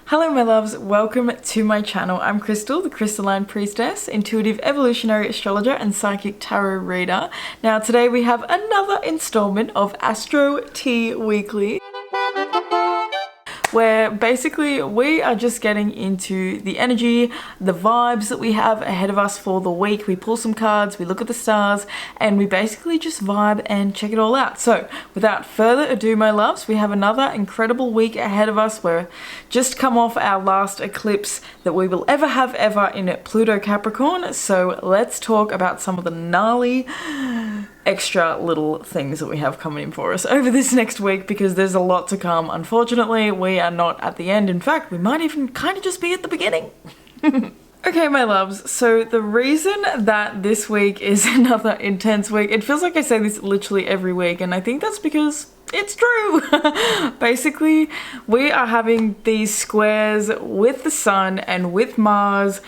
Hello my loves, welcome to my channel. I'm Crystal, the Crystalline Priestess, intuitive evolutionary astrologer and psychic tarot reader. Now today we have another installment of Astro Tea Weekly, where basically we are just getting into the energy, the vibes that we have ahead of us for the week. We pull some cards, we look at the stars, and we basically just vibe and check it all out. So without further ado, my loves, we have another incredible week ahead of us. We're just come off our last eclipse that we will ever have in Pluto Capricorn. So let's talk about some of the gnarly extra little things that we have coming in for us over this next week, because there's a lot to come. Unfortunately, we are not at the end. In fact, we might even kind of just be at the beginning. Okay, my loves, so the reason that this week is another intense week, it feels like I say this literally every week, and I think that's because it's true. Basically, we are having these squares with the Sun and with Mars.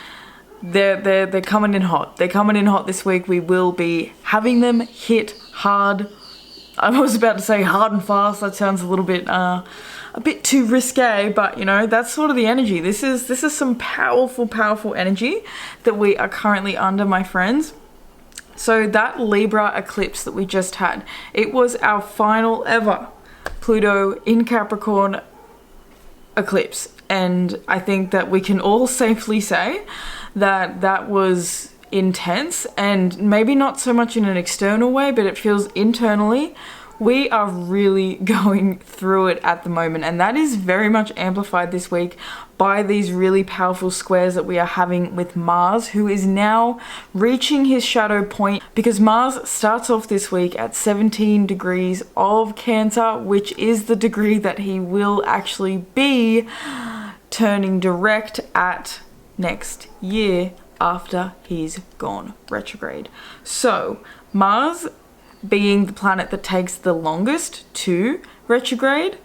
They're coming in hot. They're coming in hot this week. We will be having them hit hard. I was about to say hard and fast. That sounds a little bit too risque, but you know, that's sort of the energy. This is some powerful energy that we are currently under, my friends. So that Libra eclipse that we just had, it was our final ever Pluto in Capricorn eclipse, and I think that we can all safely say that that was intense, and maybe not so much in an external way, but it feels internally we are really going through it at the moment, and that is very much amplified this week by these really powerful squares that we are having with Mars, who is now reaching his shadow point, because Mars starts off this week at 17 degrees of Cancer, which is the degree that he will actually be turning direct at next year after he's gone retrograde. So Mars, being the planet that takes the longest to retrograde,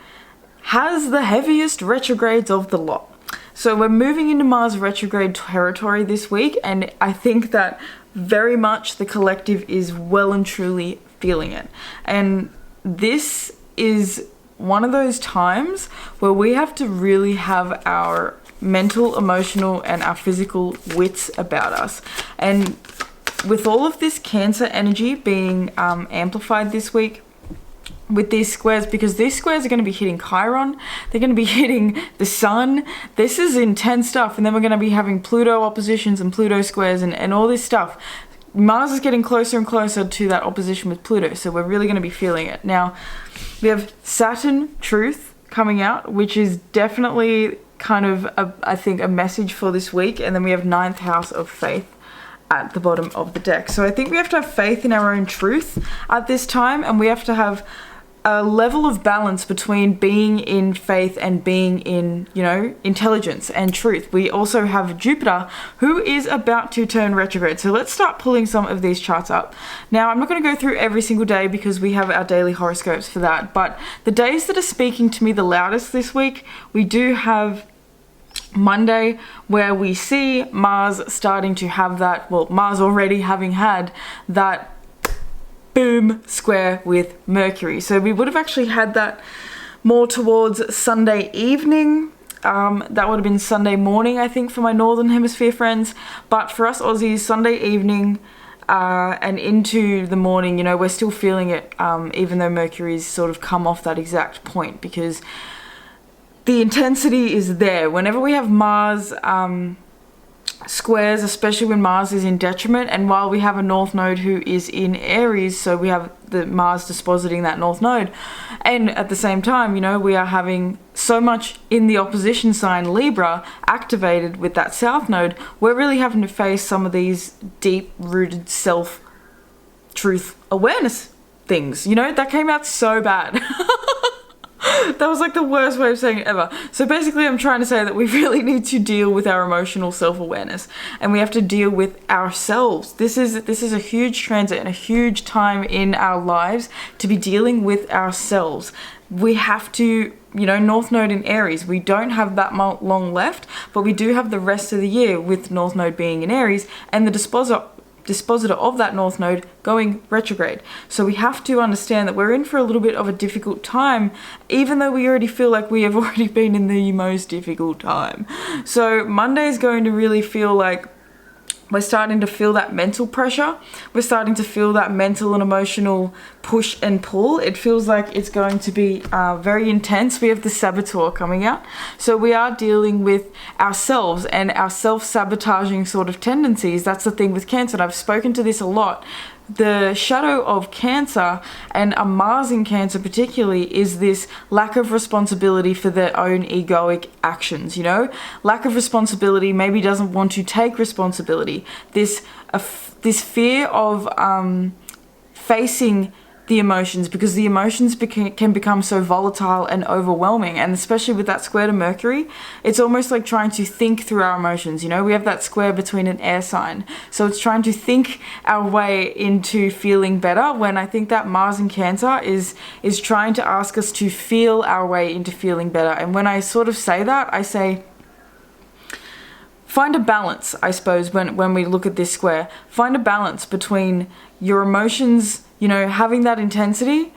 has the heaviest retrogrades of the lot. So we're moving into Mars retrograde territory this week, and I think that very much the collective is well and truly feeling it. And this is one of those times where we have to really have our mental, emotional, and our physical wits about us. And with all of this Cancer energy being amplified this week with these squares, because these squares are going to be hitting Chiron, they're going to be hitting the Sun. This is intense stuff. And then we're going to be having Pluto oppositions and Pluto squares and all this stuff. Mars is getting closer and closer to that opposition with Pluto, so we're really going to be feeling it. Now, we have Saturn Truth coming out, which is definitely kind of, I think, a message for this week. And then we have ninth house of faith at the bottom of the deck. So I think we have to have faith in our own truth at this time, and we have to have a level of balance between being in faith and being in, you know, intelligence and truth. We also have Jupiter, who is about to turn retrograde. So let's start pulling some of these charts up. Now, I'm not going to go through every single day because we have our daily horoscopes for that, but the days that are speaking to me the loudest this week, we do have Monday, where we see Mars starting to have that, well, Mars already having had that boom square with Mercury. So we would have actually had that more towards Sunday evening. That would have been Sunday morning, I think, for my Northern Hemisphere friends. But for us Aussies, Sunday evening and into the morning, you know, we're still feeling it, even though Mercury's sort of come off that exact point, because the intensity is there. Whenever we have Mars squares, especially when Mars is in detriment, and while we have a North Node who is in Aries, so we have the Mars dispositing that North Node, and at the same time, you know, we are having so much in the opposition sign Libra activated with that South Node, we're really having to face some of these deep-rooted self-truth awareness things. You know, that came out so bad. That was like the worst way of saying it ever. So basically I'm trying to say that we really need to deal with our emotional self-awareness, and we have to deal with ourselves. This is a huge transit and a huge time in our lives to be dealing with ourselves. We have to, you know, North Node in Aries, we don't have that long left, but we do have the rest of the year with North Node being in Aries, and the dispositor of that North Node going retrograde. So we have to understand that we're in for a little bit of a difficult time, even though we already feel like we have already been in the most difficult time. So Monday is going to really feel like we're starting to feel that mental pressure. We're starting to feel that mental and emotional push and pull. It feels like it's going to be very intense. We have the saboteur coming out. So we are dealing with ourselves and our self-sabotaging sort of tendencies. That's the thing with Cancer. And I've spoken to this a lot. The shadow of Cancer, and a Mars in Cancer particularly, is this lack of responsibility for their own egoic actions, you know? Lack of responsibility, maybe doesn't want to take responsibility. This fear of facing the emotions, because the emotions can become so volatile and overwhelming, and especially with that square to Mercury, it's almost like trying to think through our emotions. You know, we have that square between an air sign, so it's trying to think our way into feeling better, when I think that Mars in Cancer is trying to ask us to feel our way into feeling better. And when I sort of say that, I say, find a balance, I suppose, when we look at this square. Find a balance between your emotions, you know, having that intensity,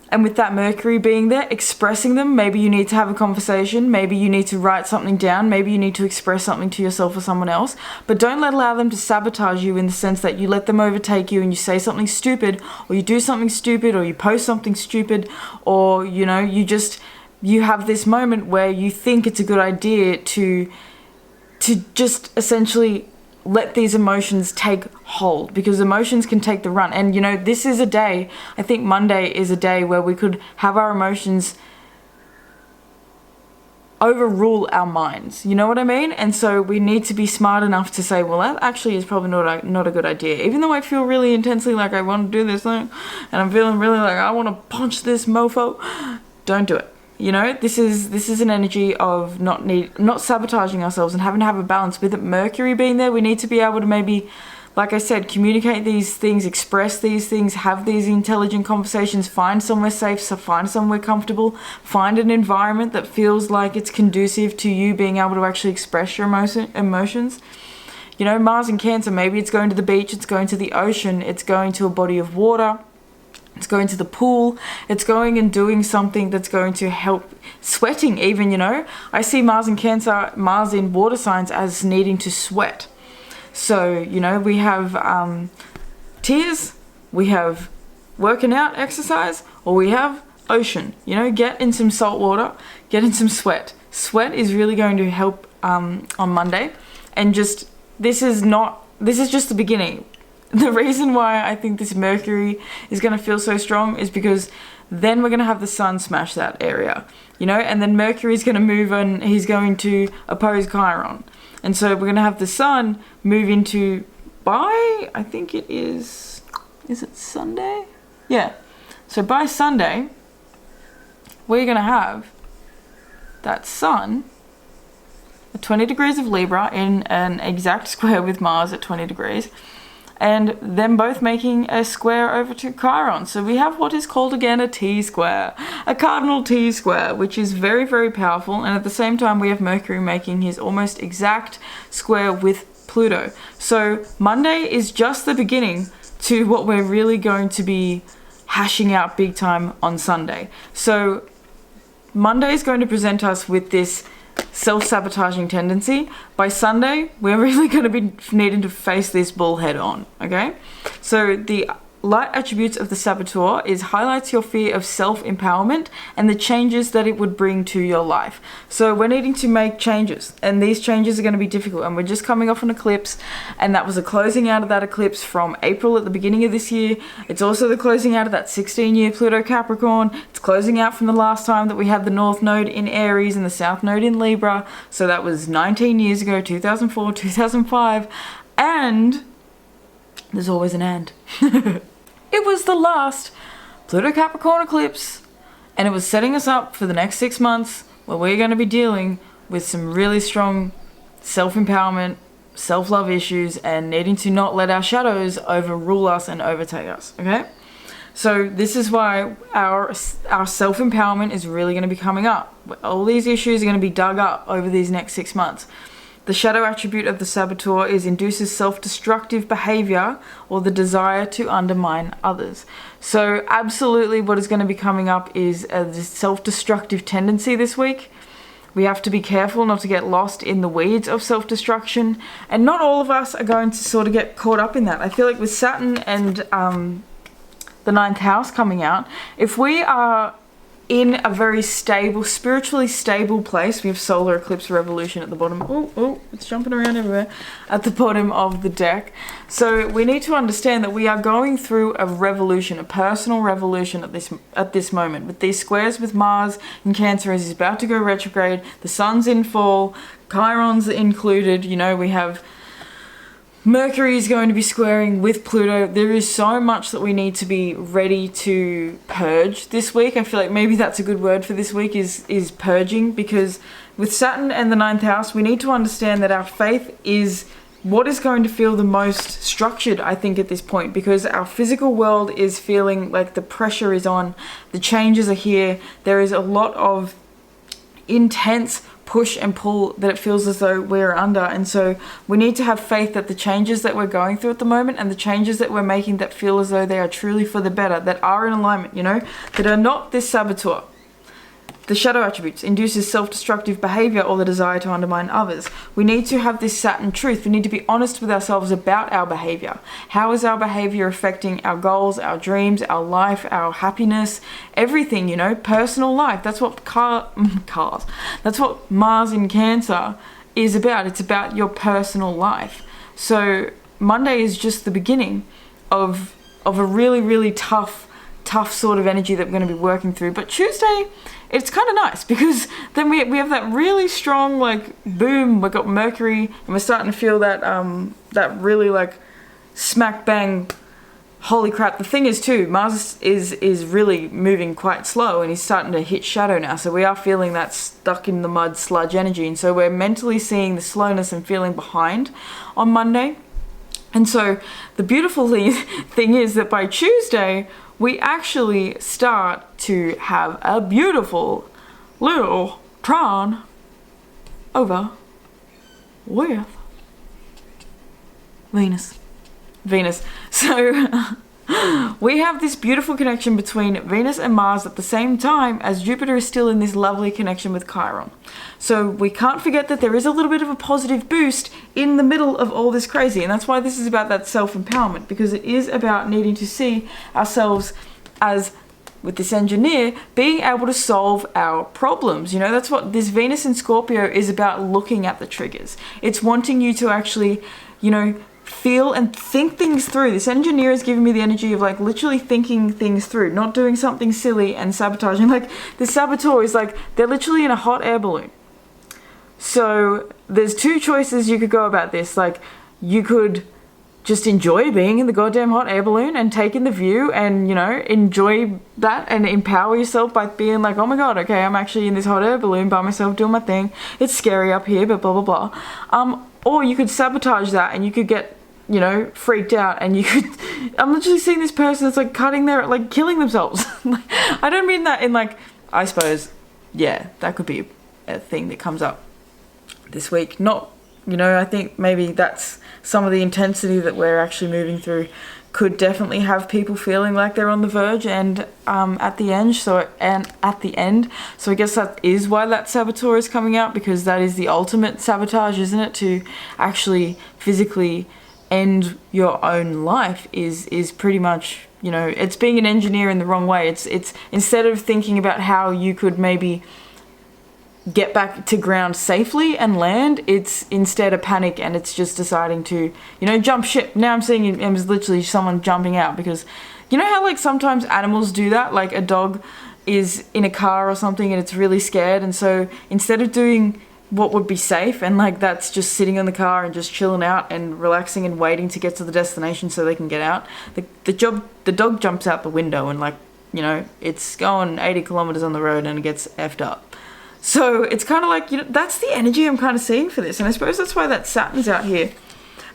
and with that Mercury being there, expressing them. Maybe you need to have a conversation. Maybe you need to write something down. Maybe you need to express something to yourself or someone else. But don't allow them to sabotage you, in the sense that you let them overtake you and you say something stupid, or you do something stupid, or you post something stupid, or, you know, you have this moment where you think it's a good idea to just essentially let these emotions take hold, because emotions can take the run. And, you know, this is a day, I think Monday is a day where we could have our emotions overrule our minds, you know what I mean? And so we need to be smart enough to say, well, that actually is probably not a good idea. Even though I feel really intensely like I want to do this thing, and I'm feeling really like I want to punch this mofo, don't do it. You know, this is an energy of not sabotaging ourselves, and having to have a balance. With Mercury being there, we need to be able to maybe, like I said, communicate these things, express these things, have these intelligent conversations, find somewhere safe, so find somewhere comfortable, find an environment that feels like it's conducive to you being able to actually express your emotions. You know, Mars in Cancer, maybe it's going to the beach, it's going to the ocean, it's going to a body of water, it's going to the pool, it's going and doing something that's going to help, sweating even, you know. I see Mars in Cancer, Mars in water signs, as needing to sweat. So, you know, we have tears, we have working out, exercise, or we have ocean. You know, get in some salt water, get in some sweat. Sweat is really going to help on Monday. And just, this is just the beginning. The reason why I think this Mercury is going to feel so strong is because then we're going to have the Sun smash that area, you know, and then Mercury is going to move, and he's going to oppose Chiron. And so we're going to have the Sun move into, I think it is it Sunday? Yeah. So by Sunday, we're going to have that Sun at 20 degrees of Libra in an exact square with Mars at 20 degrees. And them both making a square over to Chiron. So we have what is called again a T-square, a cardinal T-square, which is very, very powerful. And at the same time, we have Mercury making his almost exact square with Pluto. So Monday is just the beginning to what we're really going to be hashing out big time on Sunday. So Monday is going to present us with this self-sabotaging tendency. By Sunday, we're really going to be needing to face this bull head on, okay? So the light attributes of the saboteur is highlights your fear of self-empowerment and the changes that it would bring to your life. So we're needing to make changes, and these changes are going to be difficult, and we're just coming off an eclipse, and that was a closing out of that eclipse from April at the beginning of this year. It's also the closing out of that 16-year Pluto Capricorn. It's closing out from the last time that we had the North Node in Aries and the South Node in Libra. So that was 19 years ago, 2004, 2005, and there's always an and. It was the last Pluto Capricorn eclipse, and it was setting us up for the next 6 months where we're going to be dealing with some really strong self-empowerment, self-love issues, and needing to not let our shadows overrule us and overtake us, okay? So this is why our self-empowerment is really going to be coming up. All these issues are going to be dug up over these next 6 months. The shadow attribute of the saboteur is induces self-destructive behavior or the desire to undermine others. So absolutely what is going to be coming up is this self-destructive tendency this week. We have to be careful not to get lost in the weeds of self-destruction, and not all of us are going to sort of get caught up in that. I feel like with Saturn and the 9th house coming out, if we are in a very stable, spiritually stable place, we have solar eclipse revolution at the bottom. Oh, it's jumping around everywhere at the bottom of the deck. So we need to understand that we are going through a revolution, a personal revolution at this moment. With these squares with Mars in Cancer as he's about to go retrograde, the sun's in fall, Chiron's included, you know, we have Mercury is going to be squaring with Pluto. There is so much that we need to be ready to purge this week. I feel like maybe that's a good word for this week is purging, because with Saturn and the 9th house, we need to understand that our faith is what is going to feel the most structured, I think, at this point, because our physical world is feeling like the pressure is on, the changes are here. There is a lot of intense push and pull that it feels as though we're under, and so we need to have faith that the changes that we're going through at the moment and the changes that we're making that feel as though they are truly for the better, that are in alignment, you know, that are not this saboteur. The shadow attributes induces self-destructive behavior or the desire to undermine others. We need to have this Saturn truth. We need to be honest with ourselves about our behavior. How is our behavior affecting our goals, our dreams, our life, our happiness, everything, you know, personal life. That's what that's what Mars in Cancer is about. It's about your personal life. So Monday is just the beginning of a really, really tough sort of energy that we're going to be working through. But Tuesday, it's kind of nice, because then we have that really strong, like, boom, we've got Mercury, and we're starting to feel that that really, like, smack bang, holy crap. The thing is too, Mars is really moving quite slow, and he's starting to hit shadow now, so we are feeling that stuck in the mud sludge energy, and so we're mentally seeing the slowness and feeling behind on Monday. And so the beautiful thing is that by Tuesday, we actually start to have a beautiful little trine over with Venus. So we have this beautiful connection between Venus and Mars at the same time as Jupiter is still in this lovely connection with Chiron. So we can't forget that there is a little bit of a positive boost in the middle of all this crazy. And that's why this is about that self-empowerment, because it is about needing to see ourselves as, with this engineer, being able to solve our problems. You know, that's what this Venus in Scorpio is about, looking at the triggers. It's wanting you to actually, you know, feel and think things through. This engineer is giving me the energy of, like, literally thinking things through, not doing something silly and sabotaging. Like, the saboteur is like, they're literally in a hot air balloon. So there's two choices you could go about this. Like, you could just enjoy being in the goddamn hot air balloon and take in the view and, you know, enjoy that and empower yourself by being like, oh my god, okay, I'm actually in this hot air balloon by myself doing my thing. It's scary up here, but blah, blah, blah. Or you could sabotage that and you could get, you know, freaked out, and you could, I'm literally seeing this person that's, like, killing themselves. I don't mean that in, like, I suppose, yeah, that could be a thing that comes up this week. Not, you know, I think maybe that's some of the intensity that we're actually moving through could definitely have people feeling like they're on the verge and at the end. So I guess that is why that saboteur is coming out, because that is the ultimate sabotage, isn't it? To actually physically end your own life is pretty much, you know, it's being an engineer in the wrong way. It's instead of thinking about how you could maybe get back to ground safely and land, it's instead a panic, and it's just deciding to, you know, jump ship. Now I'm seeing it was literally someone jumping out, because you know how, like, sometimes animals do that, like a dog is in a car or something and it's really scared, and so instead of doing what would be safe, and like that's just sitting in the car and just chilling out and relaxing and waiting to get to the destination so they can get out, the dog jumps out the window and, like, you know, it's going 80 kilometers on the road and it gets effed up. So it's kind of like, you know, that's the energy I'm kind of seeing for this. And I suppose that's why that Saturn's out here,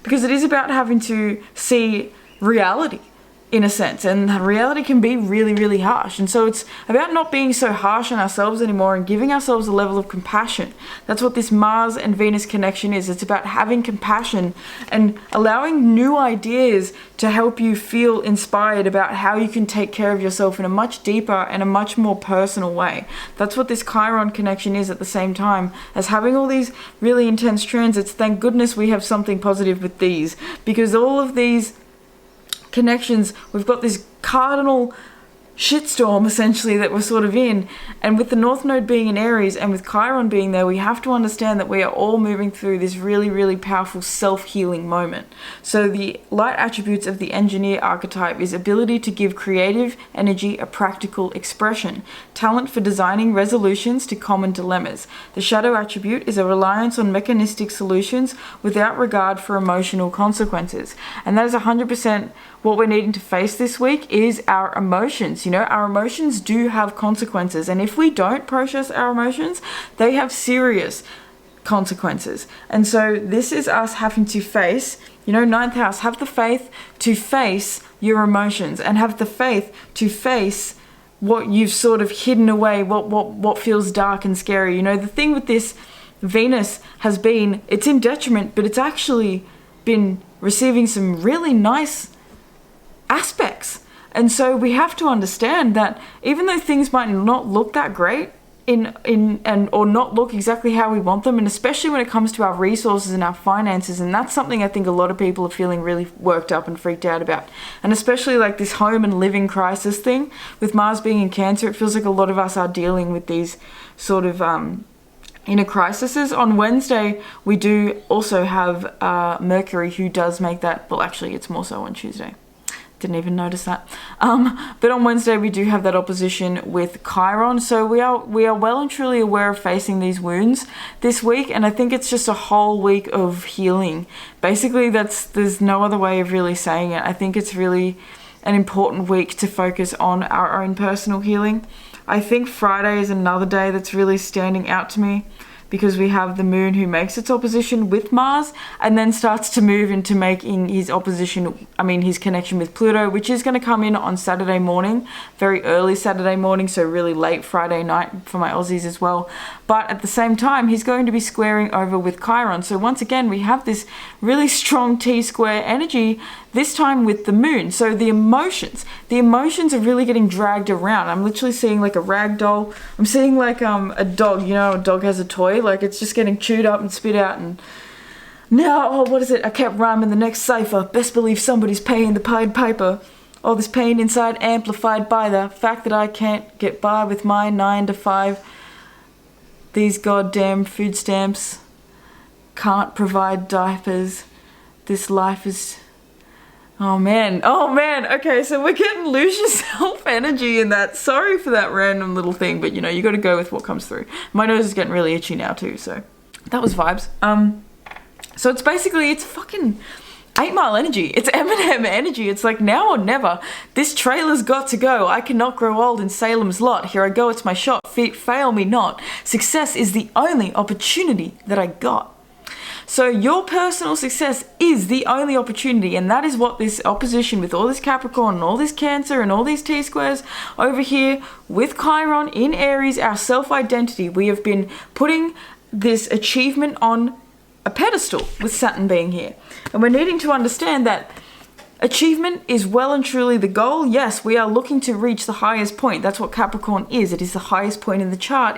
because it is about having to see reality in a sense, and reality can be really, really harsh. And so it's about not being so harsh on ourselves anymore and giving ourselves a level of compassion. That's what this Mars and Venus connection is. It's about having compassion and allowing new ideas to help you feel inspired about how you can take care of yourself in a much deeper and a much more personal way. That's what this Chiron connection is at the same time as having all these really intense transits. Thank goodness we have something positive with these, because all of these connections, we've got this cardinal shitstorm essentially that we're sort of in, and with the North Node being in Aries and with Chiron being there, we have to understand that we are all moving through this really, really powerful self-healing moment. So the light attributes of the engineer archetype is ability to give creative energy a practical expression, talent for designing resolutions to common dilemmas. The shadow attribute is a reliance on mechanistic solutions without regard for emotional consequences, and that is 100% what we're needing to face this week is our emotions. You know, our emotions do have consequences, and if we don't process our emotions, they have serious consequences. And so this is us having to face, you know, ninth house, have the faith to face your emotions and have the faith to face what you've sort of hidden away, what feels dark and scary. You know, the thing with this Venus has been, it's in detriment, but it's actually been receiving some really nice aspects. And so we have to understand that even though things might not look that great or not look exactly how we want them, and especially when it comes to our resources and our finances, and that's something I think a lot of people are feeling really worked up and freaked out about, and especially like this home and living crisis thing with Mars being in Cancer, it feels like a lot of us are dealing with these sort of inner crises. On Wednesday we do also have Mercury, who does make that, well actually it's more so on Tuesday, didn't even notice that, but on Wednesday we do have that opposition with Chiron. So we are well and truly aware of facing these wounds this week, and I think it's just a whole week of healing. Basically, there's no other way of really saying it. I think it's really an important week to focus on our own personal healing. I think Friday is another day that's really standing out to me, because we have the moon who makes its opposition with Mars and then starts to move into making his connection with Pluto, which is going to come in on Saturday morning, very early Saturday morning, so really late Friday night for my Aussies as well. But at the same time, he's going to be squaring over with Chiron. So once again, we have this really strong T-square energy, this time with the moon. So the emotions are really getting dragged around. I'm literally seeing like a rag doll. I'm seeing like a dog, you know, a dog has a toy, like it's just getting chewed up and spit out, and now, oh, what is it? I kept rhyming the next cipher. Best believe somebody's paying the Pied Piper. All this pain inside amplified by the fact that I can't get by with my 9 to 5. These goddamn food stamps can't provide diapers. This life is... Oh man. Okay, so we're getting lose yourself energy in that. Sorry for that random little thing, but you know, you got to go with what comes through. My nose is getting really itchy now too, so that was vibes. So it's basically, it's fucking 8 Mile energy. It's Eminem energy. It's like now or never. This trailer's got to go. I cannot grow old in Salem's Lot. Here I go, it's my shot. Fail me not. Success is the only opportunity that I got. So your personal success is the only opportunity, and that is what this opposition with all this Capricorn and all this Cancer and all these T-squares over here with Chiron in Aries, our self-identity, we have been putting this achievement on a pedestal with Saturn being here. And we're needing to understand that achievement is well and truly the goal. Yes, we are looking to reach the highest point. That's what Capricorn is. It is the highest point in the chart.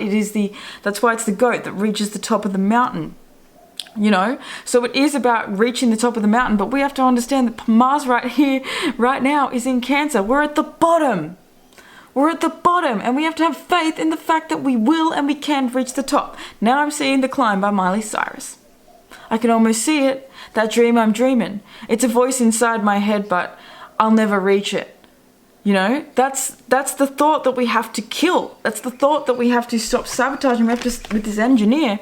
That's why it's the goat that reaches the top of the mountain. You know, so it is about reaching the top of the mountain, but we have to understand that Mars right here, right now, is in Cancer. We're at the bottom. We're at the bottom, and we have to have faith in the fact that we will and we can reach the top. Now I'm seeing The Climb by Miley Cyrus. I can almost see it, that dream I'm dreaming. It's a voice inside my head, but I'll never reach it. You know, that's the thought that we have to kill. That's the thought that we have to stop sabotaging. We have to, with this engineer,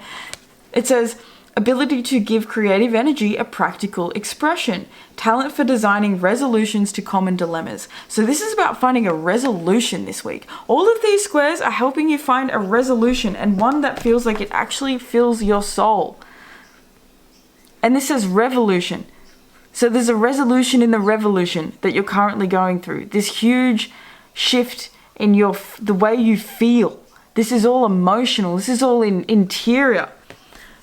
it says, ability to give creative energy a practical expression, talent for designing resolutions to common dilemmas. So this is about finding a resolution this week. All of these squares are helping you find a resolution, and one that feels like it actually fills your soul. And this says revolution. So there's a resolution in the revolution that you're currently going through. This huge shift in the way you feel. This is all emotional. This is all interior.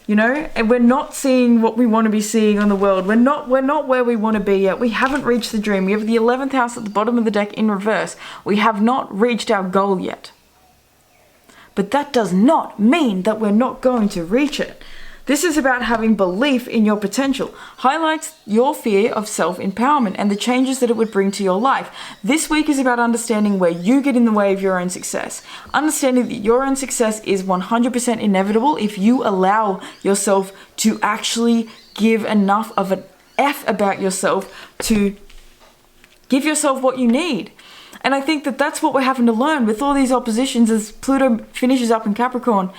You know, and we're not seeing what we want to be seeing on the world. We're not where we want to be yet. We haven't reached the dream. We have the 11th house at the bottom of the deck in reverse. We have not reached our goal yet. But that does not mean that we're not going to reach it. This is about having belief in your potential. Highlights your fear of self-empowerment and the changes that it would bring to your life. This week is about understanding where you get in the way of your own success. Understanding that your own success is 100% inevitable if you allow yourself to actually give enough of an F about yourself to give yourself what you need. And I think that that's what we're having to learn with all these oppositions as Pluto finishes up in Capricorn.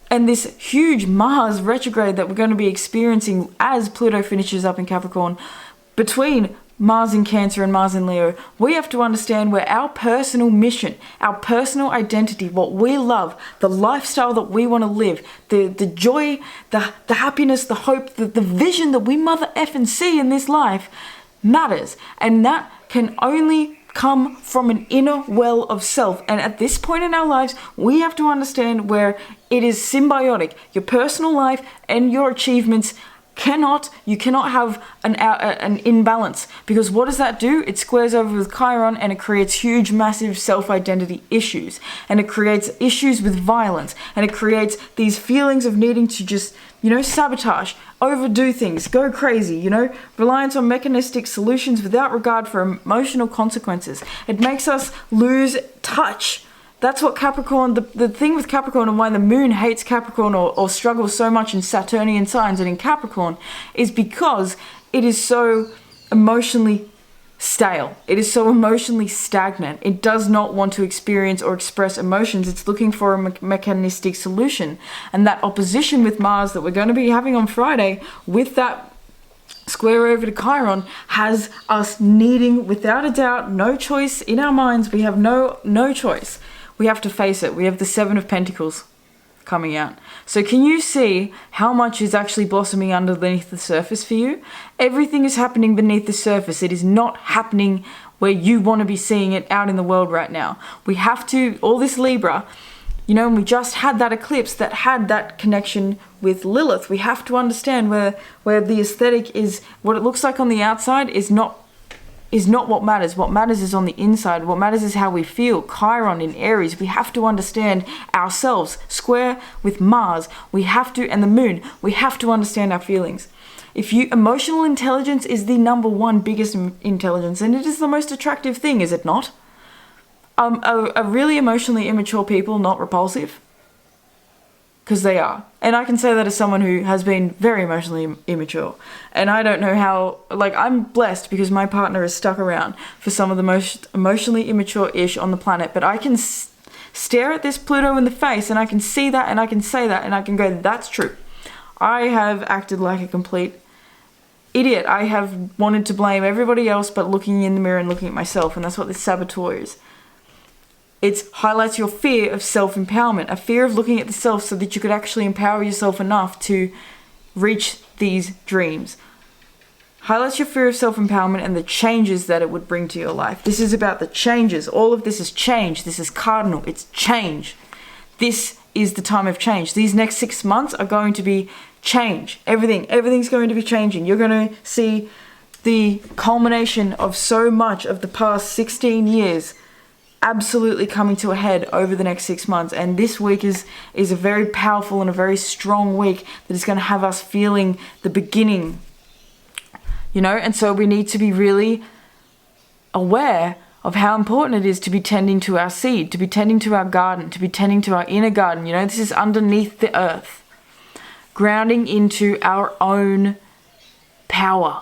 And this huge Mars retrograde that we're going to be experiencing as Pluto finishes up in Capricorn, between Mars in Cancer and Mars in Leo, we have to understand where our personal mission, our personal identity, what we love, the lifestyle that we want to live, the joy, the happiness, the hope, the vision that we mother effing see in this life matters. And that can only come from an inner well of self. And at this point in our lives, we have to understand where it is symbiotic. Your personal life and your achievements you cannot have an imbalance, because what does that do? It squares over with Chiron and it creates huge, massive self-identity issues, and it creates issues with violence, and it creates these feelings of needing to just, sabotage, overdo things, go crazy, reliance on mechanistic solutions without regard for emotional consequences. It makes us lose touch. That's what Capricorn, the thing with Capricorn and why the moon hates Capricorn or struggles so much in Saturnian signs and in Capricorn is because it is so emotionally stale. It is so emotionally stagnant. It does not want to experience or express emotions. It's looking for a mechanistic solution. And that opposition with Mars that we're going to be having on Friday with that square over to Chiron has us needing, without a doubt, no choice in our minds. We have no choice. We have to face it. We have the Seven of Pentacles coming out. So can you see how much is actually blossoming underneath the surface for you? Everything is happening beneath the surface. It is not happening where you want to be seeing it out in the world right now. We have to, all this Libra, and we just had that eclipse that had that connection with Lilith. We have to understand where the aesthetic is, what it looks like on the outside is not what matters. What matters is on the inside. What matters is how we feel. Chiron in Aries, we have to understand ourselves. Square with Mars, we have to, and the moon, we have to understand our feelings. Emotional intelligence is the number one biggest intelligence, and it is the most attractive thing, is it not? Are really emotionally immature people not repulsive? Because they are. And I can say that as someone who has been very emotionally immature. And I don't know how, I'm blessed because my partner is stuck around for some of the most emotionally immature-ish on the planet. But I can stare at this Pluto in the face and I can see that and I can say that and I can go, that's true. I have acted like a complete idiot. I have wanted to blame everybody else but looking in the mirror and looking at myself. And that's what this saboteur is. It highlights your fear of self-empowerment, a fear of looking at the self so that you could actually empower yourself enough to reach these dreams. Highlights your fear of self-empowerment and the changes that it would bring to your life. This is about the changes. All of this is change. This is cardinal. It's change. This is the time of change. These next 6 months are going to be change. Everything's going to be changing. You're going to see the culmination of so much of the past 16 years absolutely coming to a head over the next 6 months. And this week is a very powerful and a very strong week that is going to have us feeling the beginning, and so we need to be really aware of how important it is to be tending to our seed, to be tending to our garden, to be tending to our inner garden. This is underneath the earth, grounding into our own power.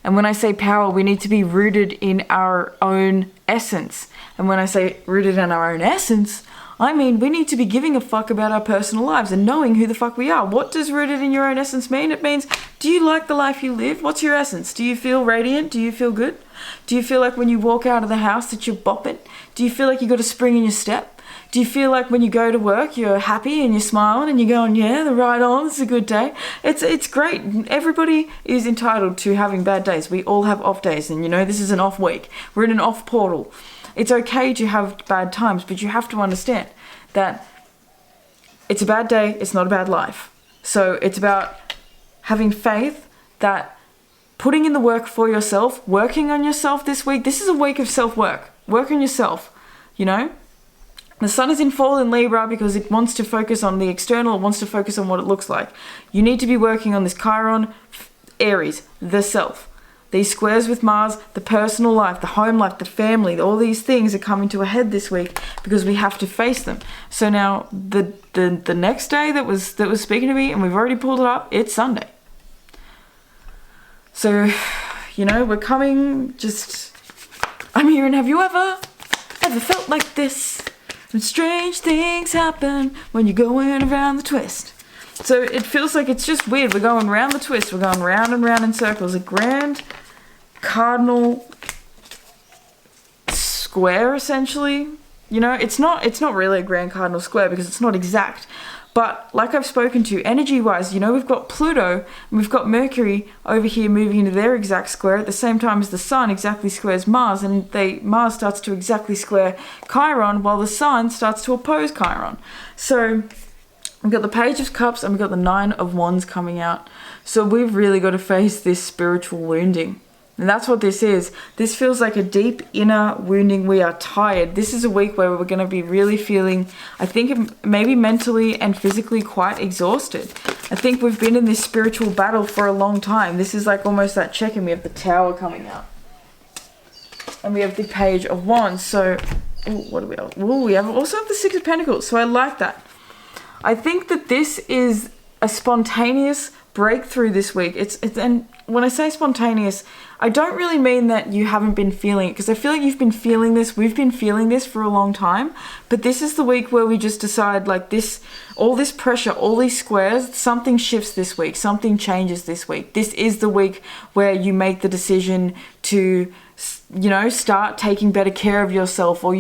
And when I say power, we need to be rooted in our own essence. And when I say rooted in our own essence, I mean we need to be giving a fuck about our personal lives and knowing who the fuck we are. What does rooted in your own essence mean? It means, do you like the life you live? What's your essence? Do you feel radiant? Do you feel good? Do you feel like when you walk out of the house that you're bopping? Do you feel like you got a spring in your step? Do you feel like when you go to work, you're happy and you're smiling and you're going, yeah, the right on, it's a good day? It's great. Everybody is entitled to having bad days. We all have off days, and this is an off week. We're in an off portal. It's okay to have bad times, but you have to understand that it's a bad day, it's not a bad life. So it's about having faith that putting in the work for yourself, working on yourself this week. This is a week of self-work. Work on yourself, The sun is in fall in Libra because it wants to focus on the external, it wants to focus on what it looks like. You need to be working on this Chiron, Aries, the self. These squares with Mars, the personal life, the home life, the family, all these things are coming to a head this week because we have to face them. So now the next day that was speaking to me, and we've already pulled it up, it's Sunday. So, we're coming I'm here, and have you ever felt like this? When strange things happen when you're going around the twist. So it feels like it's just weird. We're going around the twist. We're going round and round in circles. A grand cardinal square, essentially. It's not really a grand cardinal square because it's not exact. But like I've spoken to, energy-wise, we've got Pluto and we've got Mercury over here moving into their exact square at the same time as the Sun exactly squares Mars, and Mars starts to exactly square Chiron while the Sun starts to oppose Chiron. So we've got the Page of Cups and we've got the Nine of Wands coming out. So we've really got to face this spiritual wounding. And that's what this is. This feels like a deep inner wounding. We are tired. This is a week where we're going to be really feeling, I think, maybe mentally and physically quite exhausted. I think we've been in this spiritual battle for a long time. This is like almost that check-in. We have the Tower coming out. And we have the Page of Wands. So, what do we have? We also have the Six of Pentacles. So I like that. I think that this is a spontaneous breakthrough this week. And when I say spontaneous, I don't really mean that you haven't been feeling it, because I feel like you've been feeling this. We've been feeling this for a long time, but this is the week where we just decide, like, all this pressure, all these squares, something shifts this week, something changes this week. This is the week where you make the decision to, start taking better care of yourself, or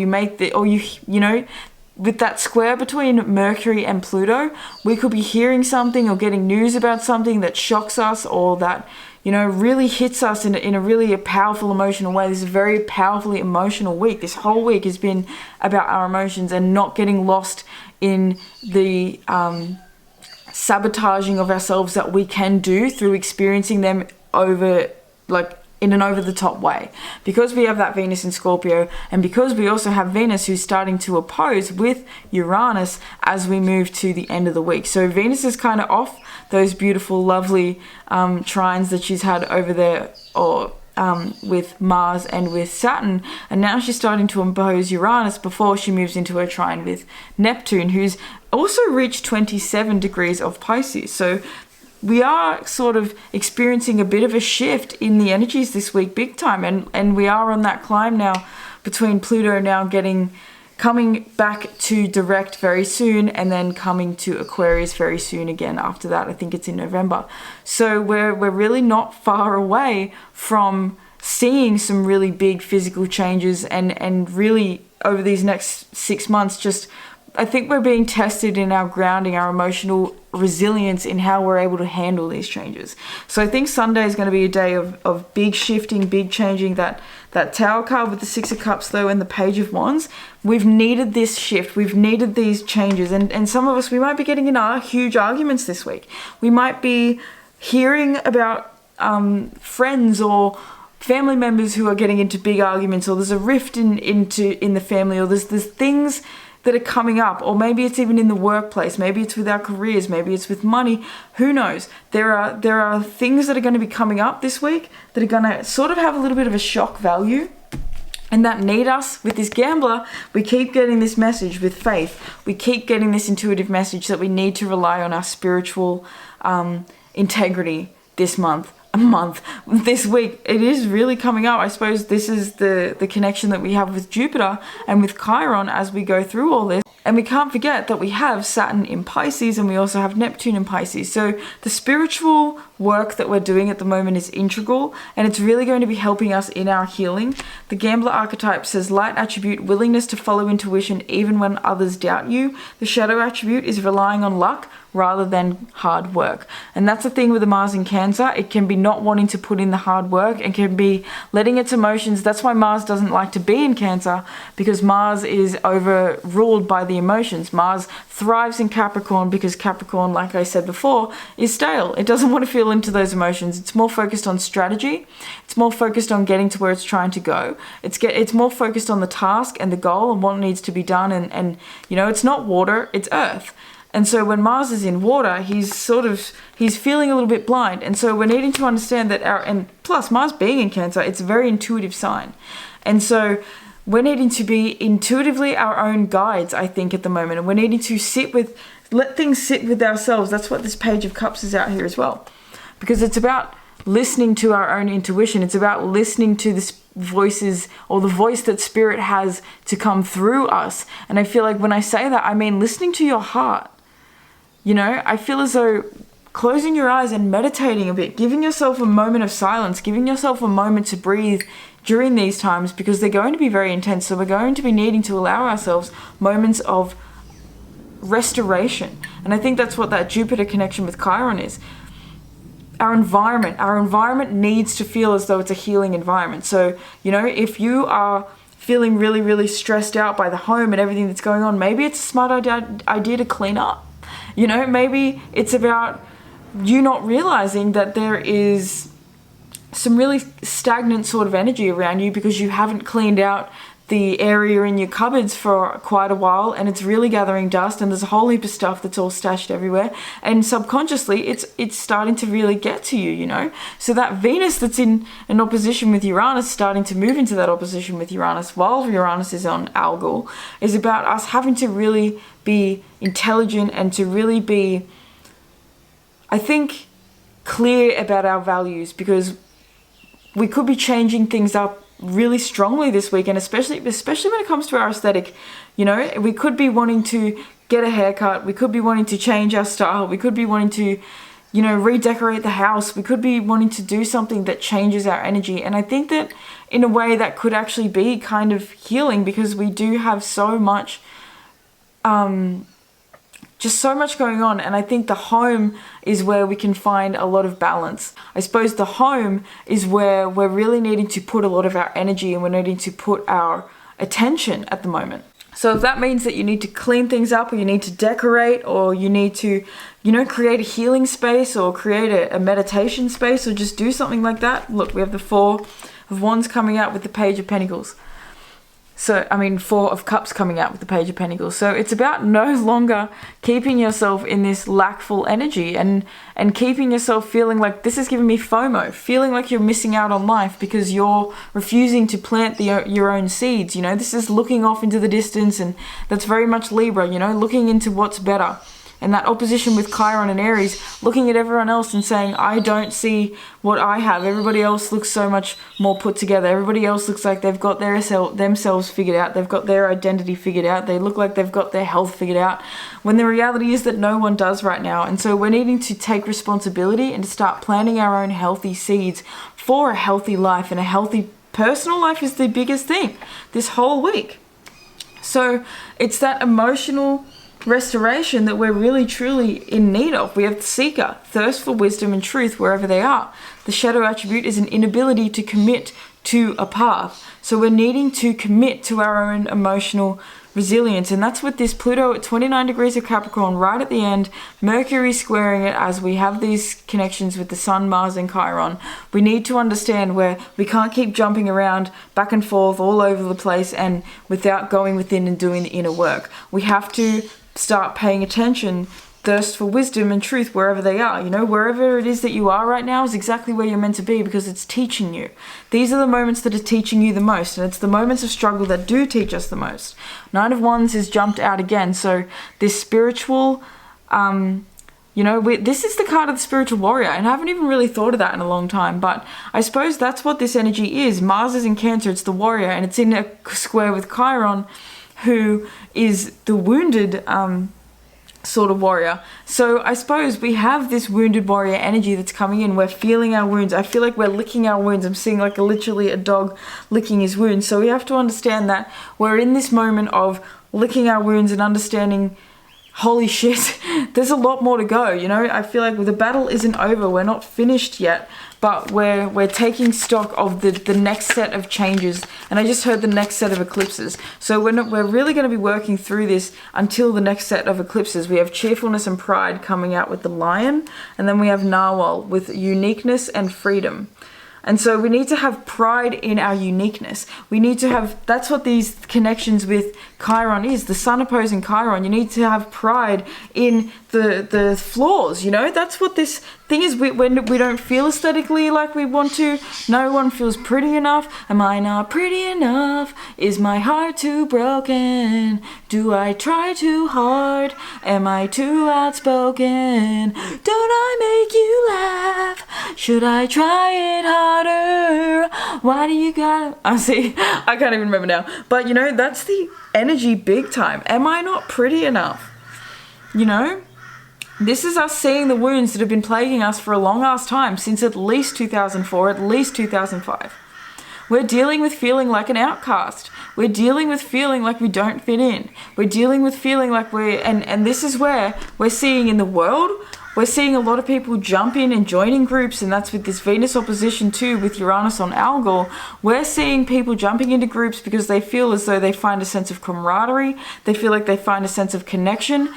with that square between Mercury and Pluto, we could be hearing something or getting news about something that shocks us, or that, really hits us in a really powerful emotional way. This is a very powerfully emotional week. This whole week has been about our emotions and not getting lost in the sabotaging of ourselves that we can do through experiencing them in an over-the-top way. Because we have that Venus in Scorpio, and because we also have Venus who's starting to oppose with Uranus as we move to the end of the week. So Venus is kind of off those beautiful, lovely trines that she's had over there, or with Mars and with Saturn, and now she's starting to oppose Uranus before she moves into her trine with Neptune, who's also reached 27 degrees of Pisces. So we are sort of experiencing a bit of a shift in the energies this week, big time, and we are on that climb now between Pluto now coming back to direct very soon, and then coming to Aquarius very soon again after that. I think it's in November. So we're really not far away from seeing some really big physical changes, and really over these next 6 months, I think we're being tested in our grounding, our emotional resilience, in how we're able to handle these changes. So I think Sunday is going to be a day of big shifting, big changing. That Tower card with the Six of Cups, though, and the Page of Wands, we've needed this shift. We've needed these changes. And some of us, we might be getting in huge arguments this week. We might be hearing about friends or family members who are getting into big arguments, or there's a rift in the family, or there's things that are coming up, or maybe it's even in the workplace, maybe it's with our careers, maybe it's with money, who knows. There are things that are going to be coming up this week that are going to sort of have a little bit of a shock value, and that need us. With this gambler, we keep getting this message with faith, we keep getting this intuitive message that we need to rely on our spiritual integrity this this week. It is really coming up. I suppose this is the connection that we have with Jupiter and with Chiron as we go through all this. And we can't forget that we have Saturn in Pisces, and we also have Neptune in Pisces. So the spiritual work that we're doing at the moment is integral, and it's really going to be helping us in our healing. The gambler archetype says light attribute, willingness to follow intuition even when others doubt you. The shadow attribute is relying on luck rather than hard work. And that's the thing with the Mars in Cancer. It can be not wanting to put in the hard work and can be letting its emotions. That's why Mars doesn't like to be in Cancer, because Mars is overruled by the emotions. Mars thrives in Capricorn because Capricorn, like I said before, is stale. It doesn't want to feel into those emotions. It's more focused on strategy. It's more focused on getting to where it's trying to go. It's more focused on the task and the goal and what needs to be done. And you know, it's not water, it's earth. And so when Mars is in water, he's feeling a little bit blind. And so we're needing to understand that and plus Mars being in Cancer, it's a very intuitive sign. And so we're needing to be intuitively our own guides, I think, at the moment. And we're needing to let things sit with ourselves. That's what this Page of Cups is out here as well. Because it's about listening to our own intuition. It's about listening to the voices, or the voice that Spirit has to come through us. And I feel like when I say that, I mean listening to your heart. You know, I feel as though closing your eyes and meditating a bit, giving yourself a moment of silence, giving yourself a moment to breathe during these times, because they're going to be very intense. So we're going to be needing to allow ourselves moments of restoration. And I think that's what that Jupiter connection with Chiron is. Our environment needs to feel as though it's a healing environment. So, you know, if you are feeling really, really stressed out by the home and everything that's going on, maybe it's a smart idea to clean up. You know, maybe it's about you not realizing that there is some really stagnant sort of energy around you because you haven't cleaned out the area in your cupboards for quite a while, and it's really gathering dust, and there's a whole heap of stuff that's all stashed everywhere, and subconsciously it's starting to really get to you, you know. So that Venus that's in an opposition with Uranus, starting to move into that opposition with Uranus while Uranus is on Algol, is about us having to really be intelligent and to really be, I think, clear about our values, because we could be changing things up really strongly this week, and especially when it comes to our aesthetic. You know, we could be wanting to get a haircut, we could be wanting to change our style, we could be wanting to, you know, redecorate the house, we could be wanting to do something that changes our energy. And I think that in a way that could actually be kind of healing, because we do have so much just so much going on. And I think the home is where we can find a lot of balance. I suppose the home is where we're really needing to put a lot of our energy, and we're needing to put our attention at the moment. So if that means that you need to clean things up, or you need to decorate, or you need to, you know, create a healing space, or create a meditation space, or just do something like that. Look, we have the Four of Wands coming out with the Page of Pentacles. So, I mean, Four of Cups coming out with the Page of Pentacles. So it's about no longer keeping yourself in this lackful energy and keeping yourself feeling like this is giving me FOMO, feeling like you're missing out on life because you're refusing to plant your own seeds. You know, this is looking off into the distance, and that's very much Libra, you know, looking into what's better. And that opposition with Chiron and Aries, looking at everyone else and saying, I don't see what I have. Everybody else looks so much more put together. Everybody else looks like they've got themselves figured out. They've got their identity figured out. They look like they've got their health figured out. When the reality is that no one does right now. And so we're needing to take responsibility and to start planting our own healthy seeds for a healthy life. And a healthy personal life is the biggest thing this whole week. So it's that emotional restoration that we're really truly in need of. We have the Seeker, thirst for wisdom and truth wherever they are. The shadow attribute is an inability to commit to a path. So we're needing to commit to our own emotional resilience, and that's with this Pluto at 29 degrees of Capricorn right at the end, Mercury squaring it as we have these connections with the Sun, Mars and Chiron. We need to understand where we can't keep jumping around back and forth all over the place and without going within and doing the inner work. We have to start paying attention, thirst for wisdom and truth wherever they are. You know, wherever it is that you are right now is exactly where you're meant to be, because it's teaching you. These are the moments that are teaching you the most, and it's the moments of struggle that do teach us the most. Nine of Wands has jumped out again, so this spiritual, you know, this is the card of the spiritual warrior, and I haven't even really thought of that in a long time, but I suppose that's what this energy is. Mars is in Cancer, it's the warrior, and it's in a square with Chiron, who is the wounded sort of warrior. So I suppose we have this wounded warrior energy that's coming in. We're feeling our wounds. I feel like we're licking our wounds. I'm seeing like literally a dog licking his wounds. So we have to understand that we're in this moment of licking our wounds and understanding, holy shit, there's a lot more to go. You know, I feel like the battle isn't over. We're not finished yet, but we're taking stock of the next set of changes. And I just heard the next set of eclipses. So we're really going to be working through this until the next set of eclipses. We have cheerfulness and pride coming out with the lion, and then we have narwhal with uniqueness and freedom. And so we need to have pride in our uniqueness. We need to have, that's what these connections with Chiron is, the sun opposing Chiron. You need to have pride in the flaws, you know? That's what this thing is. When we don't feel aesthetically like we want to, no one feels pretty enough. Am I not pretty enough? Is my heart too broken? Do I try too hard? Am I too outspoken? Don't I make you laugh? Should I try it harder? Why do you gotta... I can't even remember now. But, you know, that's the energy big time. Am I not pretty enough? You know? This is us seeing the wounds that have been plaguing us for a long ass time, since at least 2004, at least 2005. We're dealing with feeling like an outcast. We're dealing with feeling like we don't fit in. We're dealing with feeling like and this is where we're seeing in the world, we're seeing a lot of people jump in and joining groups, and that's with this Venus opposition too, with Uranus on Algol. We're seeing people jumping into groups because they feel as though they find a sense of camaraderie. They feel like they find a sense of connection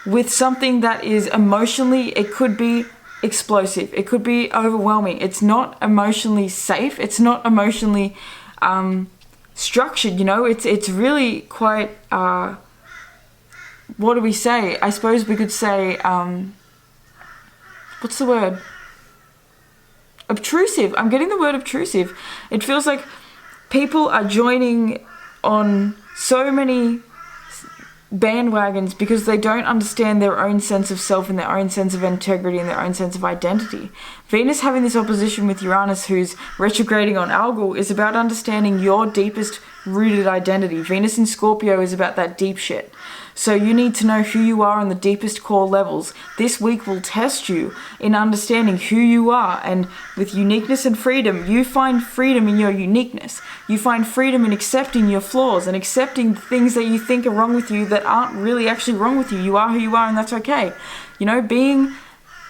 with something that is emotionally, it could be explosive, it could be overwhelming. It's not emotionally safe, it's not emotionally structured, you know. It's really quite what do we say? I suppose we could say what's the word? Obtrusive. I'm getting the word obtrusive. It feels like people are joining on so many bandwagons because they don't understand their own sense of self and their own sense of integrity and their own sense of identity. Venus having this opposition with Uranus, who's retrograding on Algol, is about understanding your deepest rooted identity. Venus in Scorpio is about that deep shit. So you need to know who you are on the deepest core levels. This week will test you in understanding who you are, and with uniqueness and freedom, you find freedom in your uniqueness. You find freedom in accepting your flaws and accepting the things that you think are wrong with you that aren't really actually wrong with you. You are who you are, and that's okay. You know, being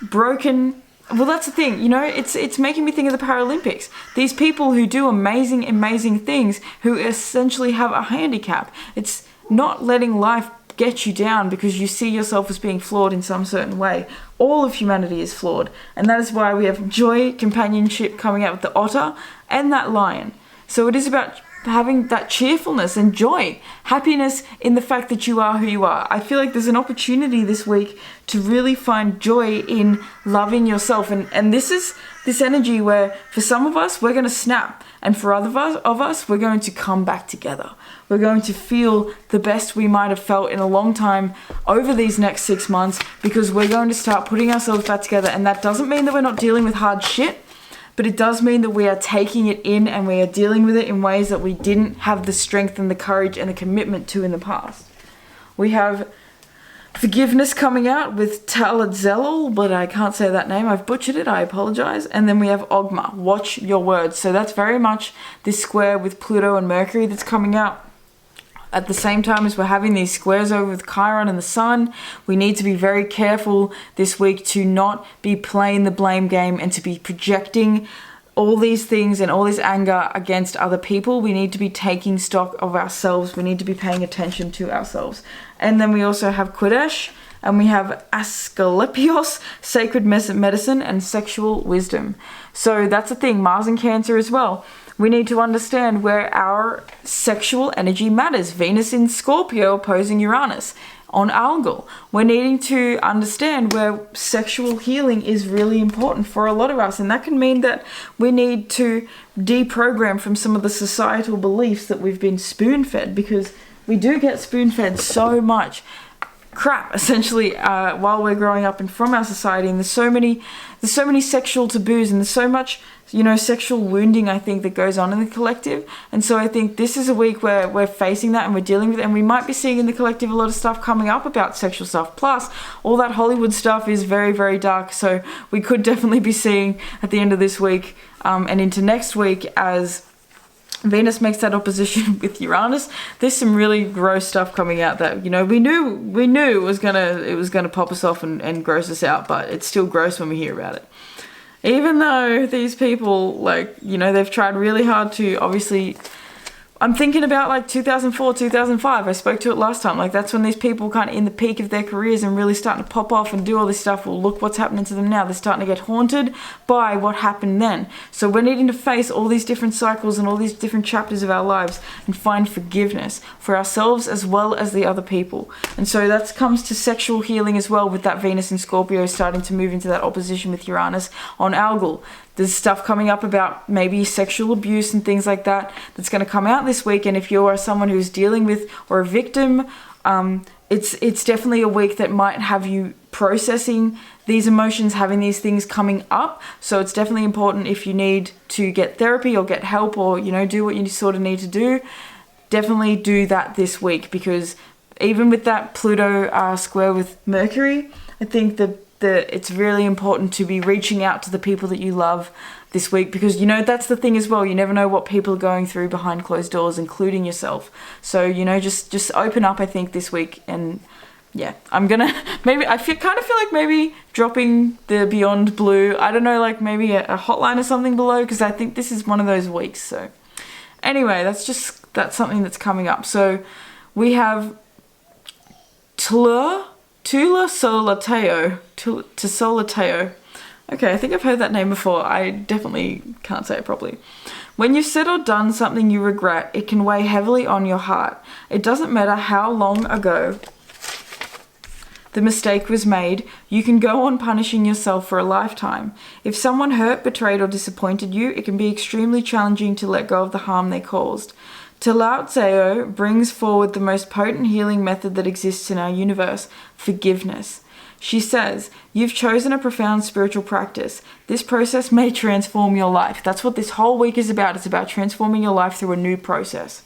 broken, well, that's the thing, you know, it's making me think of the Paralympics. These people who do amazing, amazing things, who essentially have a handicap. It's not letting life get you down because you see yourself as being flawed in some certain way. All of humanity is flawed, and that is why we have joy, companionship coming out with the otter and that lion. So it is about having that cheerfulness and joy, happiness in the fact that you are who you are. I feel like there's an opportunity this week to really find joy in loving yourself, and this is this energy where for some of us we're going to snap, and for other of us we're going to come back together. We're going to feel the best we might have felt in a long time over these next 6 months, because we're going to start putting ourselves back together. And that doesn't mean that we're not dealing with hard shit, but it does mean that we are taking it in and we are dealing with it in ways that we didn't have the strength and the courage and the commitment to in the past. We have forgiveness coming out with Talatzelal, but I can't say that name. I've butchered it. I apologize. And then we have Ogma. Watch your words. So that's very much this square with Pluto and Mercury that's coming out. At the same time as we're having these squares over with Chiron and the Sun, we need to be very careful this week to not be playing the blame game and to be projecting all these things and all this anger against other people. We need to be taking stock of ourselves. We need to be paying attention to ourselves. And then we also have Kodesh, and we have Asclepios, sacred medicine and sexual wisdom. So that's the thing, Mars and Cancer as well. We need to understand where our sexual energy matters. Venus in Scorpio opposing Uranus on Algol. We're needing to understand where sexual healing is really important for a lot of us. And that can mean that we need to deprogram from some of the societal beliefs that we've been spoon-fed, because we do get spoon-fed so much crap essentially while we're growing up and from our society, and there's so many sexual taboos, and there's so much, you know, sexual wounding, I think, that goes on in the collective. And so I think this is a week where we're facing that and we're dealing with it, and we might be seeing in the collective a lot of stuff coming up about sexual stuff. Plus all that Hollywood stuff is very, very dark, so we could definitely be seeing at the end of this week and into next week, as Venus makes that opposition with Uranus, there's some really gross stuff coming out that, you know, we knew it was gonna pop us off and gross us out, but it's still gross when we hear about it. Even though these people, like, you know, they've tried really hard to, obviously, I'm thinking about like 2004, 2005, I spoke to it last time, like that's when these people kind of in the peak of their careers and really starting to pop off and do all this stuff. Well, look what's happening to them now. They're starting to get haunted by what happened then. So we're needing to face all these different cycles and all these different chapters of our lives and find forgiveness for ourselves as well as the other people. And so that comes to sexual healing as well, with that Venus in Scorpio starting to move into that opposition with Uranus on Algol. There's stuff coming up about maybe sexual abuse and things like that that's going to come out this week. And if you are someone who's dealing with or a victim, it's definitely a week that might have you processing these emotions, having these things coming up. So it's definitely important, if you need to get therapy or get help or, you know, do what you sort of need to do, definitely do that this week, because even with that Pluto square with Mercury, I think it's really important to be reaching out to the people that you love this week, because, you know, that's the thing as well. You never know what people are going through behind closed doors, including yourself. So, you know, just open up, I think, this week. And yeah, I'm gonna kind of feel like maybe dropping the Beyond Blue, I don't know, like maybe a hotline or something below, because I think this is one of those weeks. So anyway, that's something that's coming up. So we have Tula Solateo. Okay, I think I've heard that name before. I definitely can't say it properly. When you've said or done something you regret, it can weigh heavily on your heart. It doesn't matter how long ago the mistake was made, you can go on punishing yourself for a lifetime. If someone hurt, betrayed, or disappointed you, it can be extremely challenging to let go of the harm they caused. Lao Tzu brings forward the most potent healing method that exists in our universe, forgiveness. She says, you've chosen a profound spiritual practice. This process may transform your life. That's what this whole week is about. It's about transforming your life through a new process.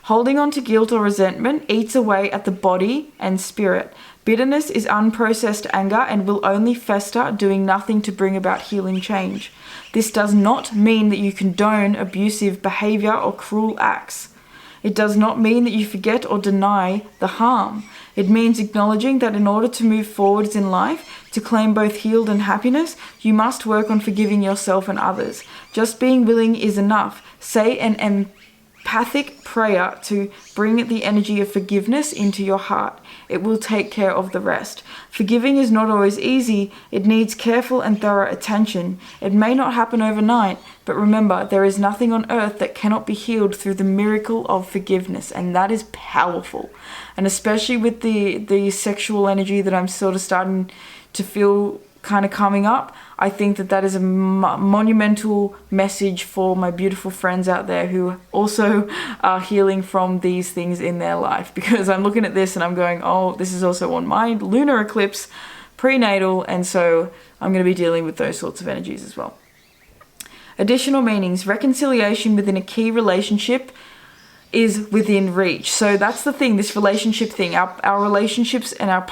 Holding on to guilt or resentment eats away at the body and spirit. Bitterness is unprocessed anger and will only fester, doing nothing to bring about healing change. This does not mean that you condone abusive behavior or cruel acts. It does not mean that you forget or deny the harm. It means acknowledging that in order to move forwards in life, to claim both healed and happiness, you must work on forgiving yourself and others. Just being willing is enough. Say an empathic prayer to bring the energy of forgiveness into your heart. It will take care of the rest. Forgiving is not always easy. It needs careful and thorough attention. It may not happen overnight, but remember, there is nothing on earth that cannot be healed through the miracle of forgiveness, and that is powerful. And especially with the sexual energy that I'm sort of starting to feel kind of coming up, I think that is a monumental message for my beautiful friends out there who also are healing from these things in their life, because I'm looking at this and I'm going, oh, this is also on my lunar eclipse prenatal, and so I'm going to be dealing with those sorts of energies as well. Additional meanings: reconciliation within a key relationship is within reach. So that's the thing, this relationship thing, our relationships and our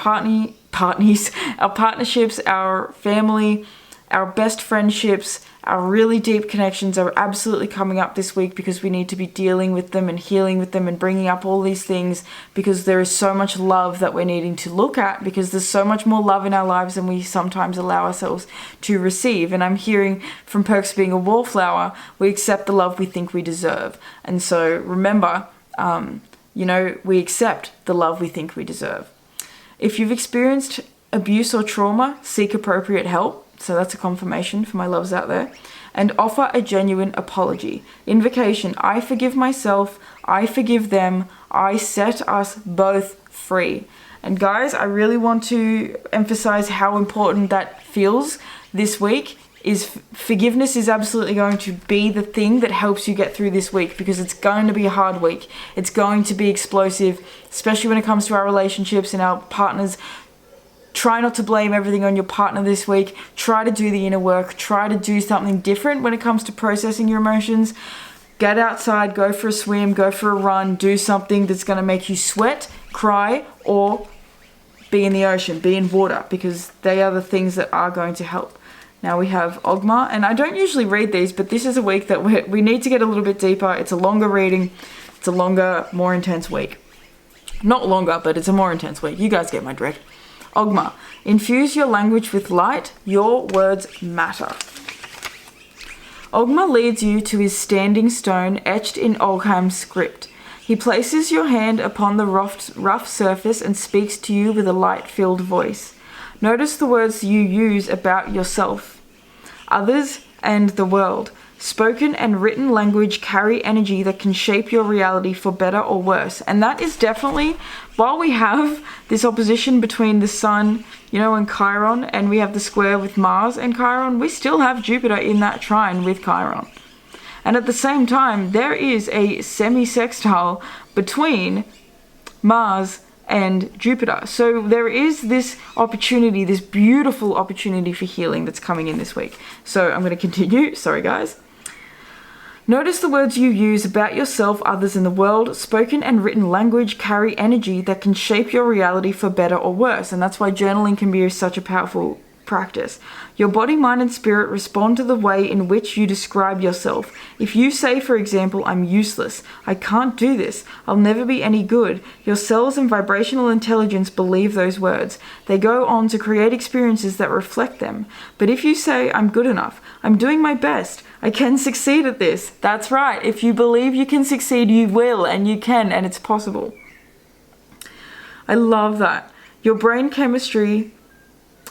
our partnerships, our family, our best friendships, our really deep connections are absolutely coming up this week, because we need to be dealing with them and healing with them and bringing up all these things, because there is so much love that we're needing to look at, because there's so much more love in our lives than we sometimes allow ourselves to receive. And I'm hearing from Perks being a wallflower, we accept the love we think we deserve. And so remember, we accept the love we think we deserve. If you've experienced abuse or trauma, seek appropriate help. So that's a confirmation for my loves out there. And offer a genuine apology. Invocation: I forgive myself, I forgive them, I set us both free. And guys, I really want to emphasize how important that feels this week is forgiveness is absolutely going to be the thing that helps you get through this week, because it's going to be a hard week. It's going to be explosive, especially when it comes to our relationships and our partners. Try not to blame everything on your partner this week. Try to do the inner work. Try to do something different when it comes to processing your emotions. Get outside, go for a swim, go for a run, do something that's going to make you sweat, cry, or be in the ocean, be in water, because they are the things that are going to help. Now we have Ogma, and I don't usually read these, but this is a week that we need to get a little bit deeper. It's a longer reading. It's a longer, more intense week. Not longer, but it's a more intense week. You guys get my drift. Ogma, infuse your language with light. Your words matter. Ogma leads you to his standing stone etched in Ogham's script. He places your hand upon the rough surface and speaks to you with a light-filled voice. Notice the words you use about yourself, others, and the world. Spoken and written language carry energy that can shape your reality for better or worse. And that is definitely, while we have this opposition between the Sun, and Chiron, and we have the square with Mars and Chiron, we still have Jupiter in that trine with Chiron. And at the same time, there is a semi-sextile between Mars and Jupiter. So there is this opportunity, this beautiful opportunity for healing that's coming in this week. So I'm going to continue. Sorry, guys. Notice the words you use about yourself, others, in the world. Spoken and written language carry energy that can shape your reality for better or worse. And that's why journaling can be such a powerful practice. Your body, mind, and spirit respond to the way in which you describe yourself. If you say, for example, I'm useless, I can't do this, I'll never be any good, your cells and vibrational intelligence believe those words. They go on to create experiences that reflect them. But if you say, I'm good enough, I'm doing my best, I can succeed at this. That's right. If you believe you can succeed, you will, and you can, and it's possible. I love that. Your brain chemistry...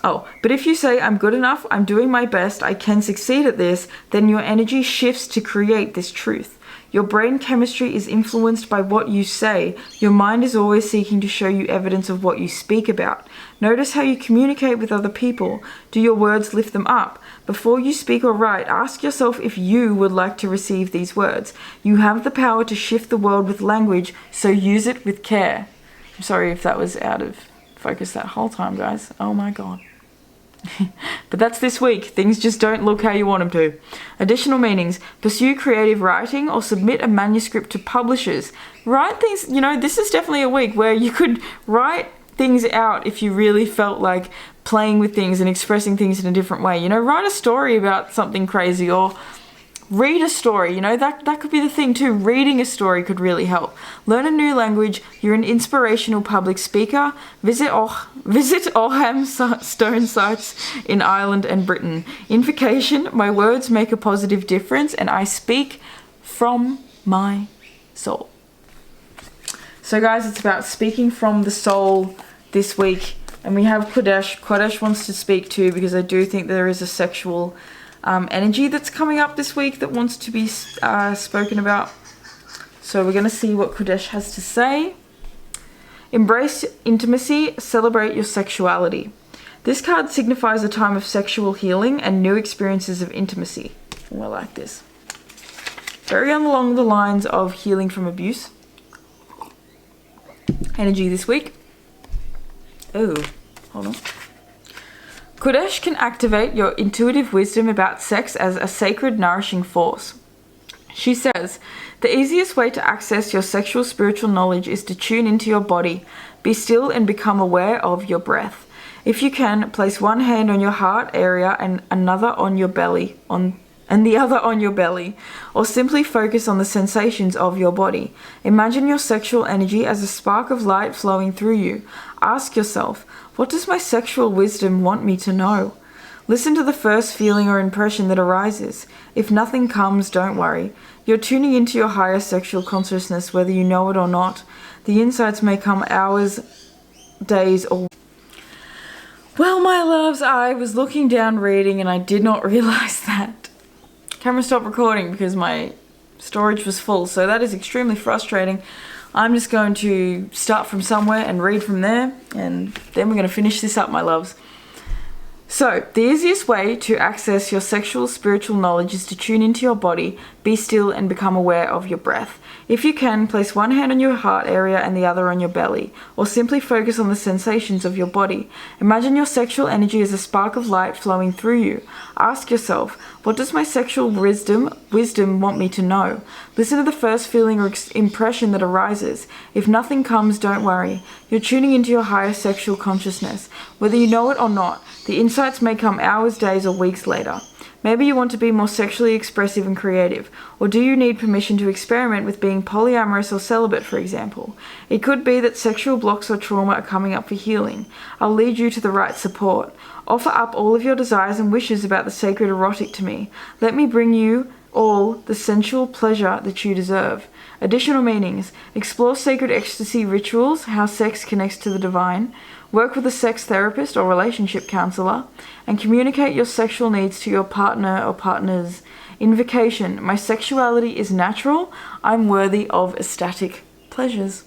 but if you say, I'm good enough, I'm doing my best, I can succeed at this, then your energy shifts to create this truth. Your brain chemistry is influenced by what you say. Your mind is always seeking to show you evidence of what you speak about. Notice how you communicate with other people. Do your words lift them up? Before you speak or write, ask yourself if you would like to receive these words. You have the power to shift the world with language, so use it with care. I'm sorry if that was out of focus that whole time, guys. Oh my God. But that's this week. Things just don't look how you want them to. Additional meanings. Pursue creative writing or submit a manuscript to publishers. Write things, this is definitely a week where you could write things out if you really felt like playing with things and expressing things in a different way. Write a story about something crazy, or read a story. That could be the thing too. Reading a story could really help. Learn a new language. You're an inspirational public speaker. Visit Oham stone sites in Ireland and Britain. Invocation. My words make a positive difference, and I speak from my soul. So guys, it's about speaking from the soul this week. And we have Kodesh. Kodesh wants to speak too, because I do think there is a sexual energy that's coming up this week that wants to be spoken about. So we're going to see what Kodesh has to say. Embrace intimacy, celebrate your sexuality. This card signifies a time of sexual healing and new experiences of intimacy. I like this. Very along the lines of healing from abuse. Energy this week. Oh, hold on. Kodesh can activate your intuitive wisdom about sex as a sacred, nourishing force. She says, the easiest way to access your sexual spiritual knowledge is to tune into your body, be still and become aware of your breath. If you can, place one hand on your heart area and another on your belly, and the other on your belly, or simply focus on the sensations of your body. Imagine your sexual energy as a spark of light flowing through you. Ask yourself, what does my sexual wisdom want me to know? Listen to the first feeling or impression that arises. If nothing comes, don't worry. You're tuning into your higher sexual consciousness, whether you know it or not. The insights may come hours, days, or... Well, my loves, I was looking down reading and I did not realize that. Camera stopped recording because my storage was full, so that is extremely frustrating. I'm just going to start from somewhere and read from there, and then we're going to finish this up, my loves. So, the easiest way to access your sexual spiritual knowledge is to tune into your body, be still, and become aware of your breath. If you can, place one hand on your heart area and the other on your belly, or simply focus on the sensations of your body. Imagine your sexual energy as a spark of light flowing through you. Ask yourself, what does my sexual wisdom want me to know? Listen to the first feeling or impression that arises. If nothing comes, don't worry. You're tuning into your higher sexual consciousness. Whether you know it or not, the insights may come hours, days, or weeks later. Maybe you want to be more sexually expressive and creative, or do you need permission to experiment with being polyamorous or celibate, for example? It could be that sexual blocks or trauma are coming up for healing. I'll lead you to the right support. Offer up all of your desires and wishes about the sacred erotic to me. Let me bring you all the sensual pleasure that you deserve. Additional meanings. Explore sacred ecstasy rituals, how sex connects to the divine. Work with a sex therapist or relationship counselor, and communicate your sexual needs to your partner or partners. Invocation. My sexuality is natural. I'm worthy of ecstatic pleasures.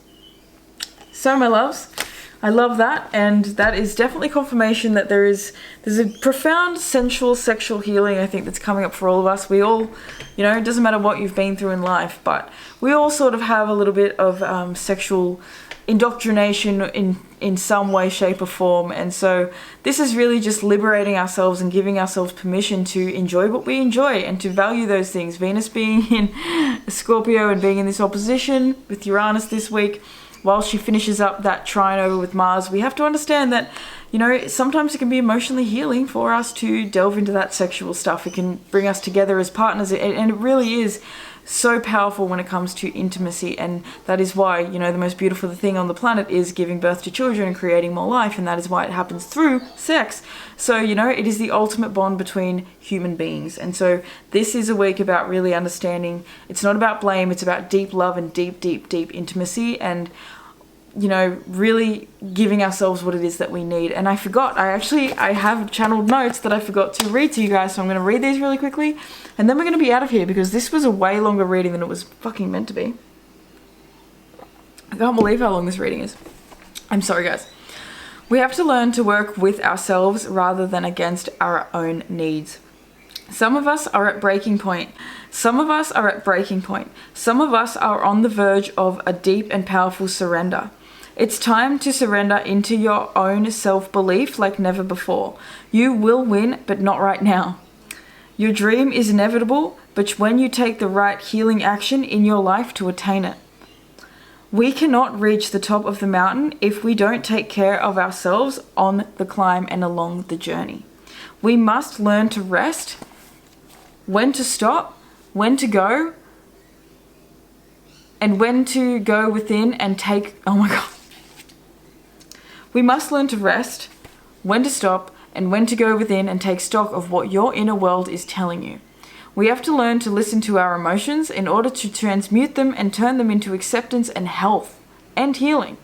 So, my loves, I love that, and that is definitely confirmation that there's a profound sensual sexual healing, I think, that's coming up for all of us. We all, it doesn't matter what you've been through in life, but we all sort of have a little bit of sexual indoctrination in some way, shape, or form. And so this is really just liberating ourselves and giving ourselves permission to enjoy what we enjoy and to value those things. Venus being in Scorpio and being in this opposition with Uranus this week, while she finishes up that trine over with Mars, we have to understand that, sometimes it can be emotionally healing for us to delve into that sexual stuff. It can bring us together as partners, and it really is so powerful when it comes to intimacy. And that is why, the most beautiful thing on the planet is giving birth to children and creating more life, and that is why it happens through sex. So, it is the ultimate bond between human beings. And so this is a week about really understanding it's not about blame, it's about deep love and deep, deep, deep intimacy, and really giving ourselves what it is that we need. And I forgot, I have channeled notes that I forgot to read to you guys, so I'm going to read these really quickly, and then we're going to be out of here, because this was a way longer reading than it was fucking meant to be. I can't believe how long this reading is. I'm sorry, guys. We have to learn to work with ourselves rather than against our own needs. Some of us are at breaking point. Some of us are at breaking point. Some of us are on the verge of a deep and powerful surrender. It's time to surrender into your own self-belief like never before. You will win, but not right now. Your dream is inevitable, but when you take the right healing action in your life to attain it. We cannot reach the top of the mountain if we don't take care of ourselves on the climb and along the journey. We must learn to rest, when to stop, when to go, and when to go within and take... Oh my God. We must learn to rest, when to stop, and when to go within and take stock of what your inner world is telling you. We have to learn to listen to our emotions in order to transmute them and turn them into acceptance and health and healing.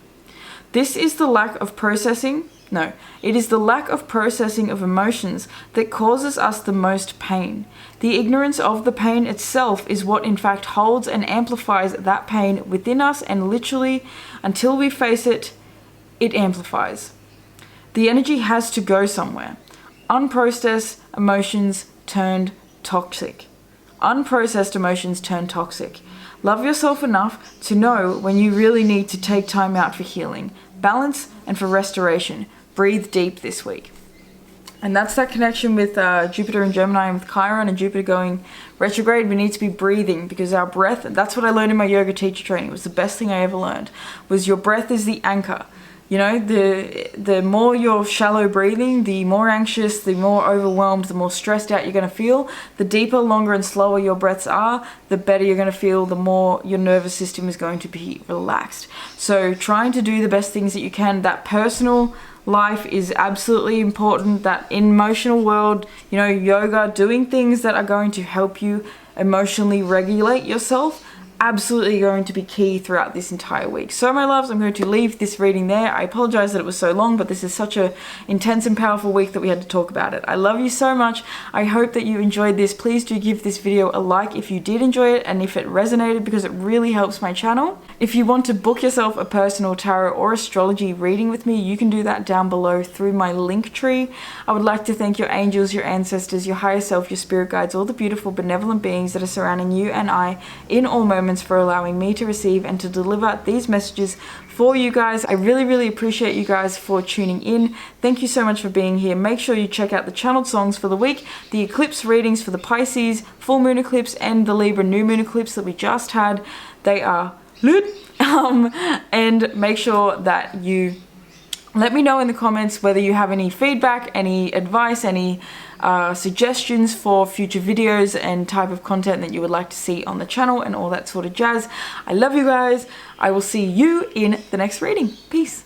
This is the lack of processing. No, it is the lack of processing of emotions that causes us the most pain. The ignorance of the pain itself is what in fact holds and amplifies that pain within us, and literally, until we face it, it amplifies. The energy has to go somewhere. Unprocessed emotions turned toxic. Unprocessed emotions turn toxic. Love yourself enough to know when you really need to take time out for healing, balance, and for restoration. Breathe deep this week. And that's that connection with Jupiter and Gemini, and with Chiron and Jupiter going retrograde. We need to be breathing, because our breath, that's what I learned in my yoga teacher training. It was the best thing I ever learned, was your breath is the anchor. The more you're shallow breathing, the more anxious, the more overwhelmed, the more stressed out you're going to feel. The deeper, longer, and slower your breaths are, the better you're going to feel, the more your nervous system is going to be relaxed. So trying to do the best things that you can. That personal life is absolutely important. That emotional world, yoga, doing things that are going to help you emotionally regulate yourself, absolutely going to be key throughout this entire week. So my loves, I'm going to leave this reading there. I apologize that it was so long, but this is such a intense and powerful week that we had to talk about it. I love you so much. I hope that you enjoyed this. Please do give this video a like if you did enjoy it and if it resonated, because it really helps my channel. If you want to book yourself a personal tarot or astrology reading with me, you can do that down below through my link tree. I would like to thank your angels, your ancestors, your higher self, your spirit guides, all the beautiful benevolent beings that are surrounding you and I in all moments, for allowing me to receive and to deliver these messages for you guys. I really appreciate you guys for tuning in. Thank you so much for being here. Make sure you check out the channeled songs for the week, the eclipse readings for the Pisces full moon eclipse and the Libra new moon eclipse that we just had. They are lit. And make sure that you let me know in the comments whether you have any feedback, any advice, any suggestions for future videos and type of content that you would like to see on the channel and all that sort of jazz. I love you guys. I will see you in the next reading. Peace.